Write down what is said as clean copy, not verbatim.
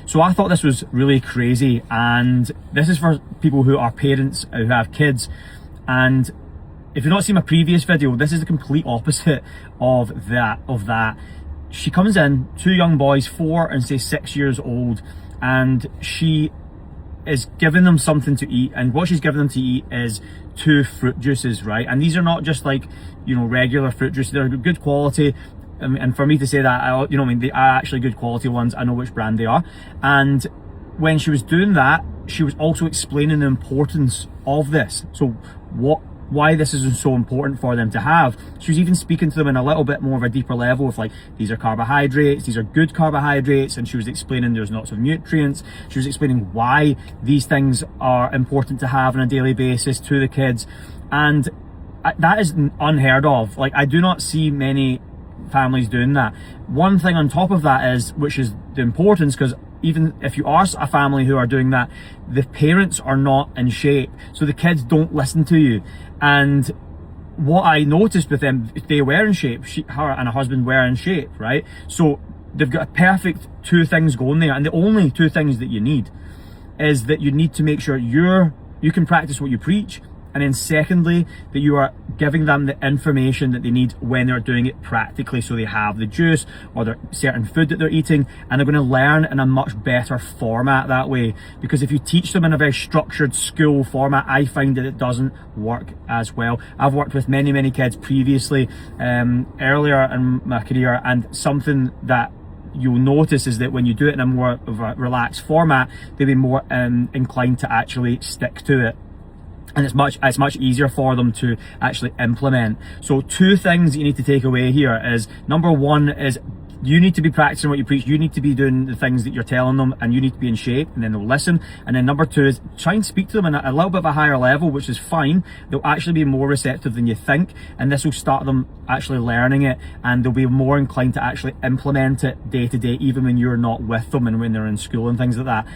So I thought this was really crazy, and this is for people who are parents who have kids. And if you've not seen my previous video, this is the complete opposite of that. She comes in, 2 young boys, 4 and say 6 years old, and she is giving them something to eat, and what she's giving them to eat is 2 fruit juices, right? And these are not just like, you know, regular fruit juices, they're good quality. And for me to say that, you know, I mean, they are actually good quality ones. I know which brand they are. And when she was doing that, she was also explaining the importance of this. So why this is so important for them to have. She was even speaking to them in a little bit more of a deeper level of like, these are carbohydrates, these are good carbohydrates, and she was explaining there's lots of nutrients. She was explaining why these things are important to have on a daily basis to the kids. And that is unheard of. Like, I do not see many families doing that. One thing on top of that is, which is the importance, because even if you are a family who are doing that, the parents are not in shape, so the kids don't listen to you. And what I noticed with them, they were in shape, her and her husband were in shape, right? So they've got a perfect 2 things going there, and the only 2 things that you need is that you need to make sure you can practice what you preach, and then secondly, that you are giving them the information that they need when they're doing it practically, so they have the juice or the certain food that they're eating, and they're going to learn in a much better format that way. Because if you teach them in a very structured school format, I find that it doesn't work as well. I've worked with many kids previously, earlier in my career, and something that you'll notice is that when you do it in a more of a relaxed format, they'll be more inclined to actually stick to it. And it's much easier for them to actually implement. So 2 things you need to take away here is, number 1 is you need to be practicing what you preach. You need to be doing the things that you're telling them, and you need to be in shape, and then they'll listen. And then number 2 is try and speak to them at a little bit of a higher level, which is fine. They'll actually be more receptive than you think, and this will start them actually learning it, and they'll be more inclined to actually implement it day to day, even when you're not with them and when they're in school and things like that.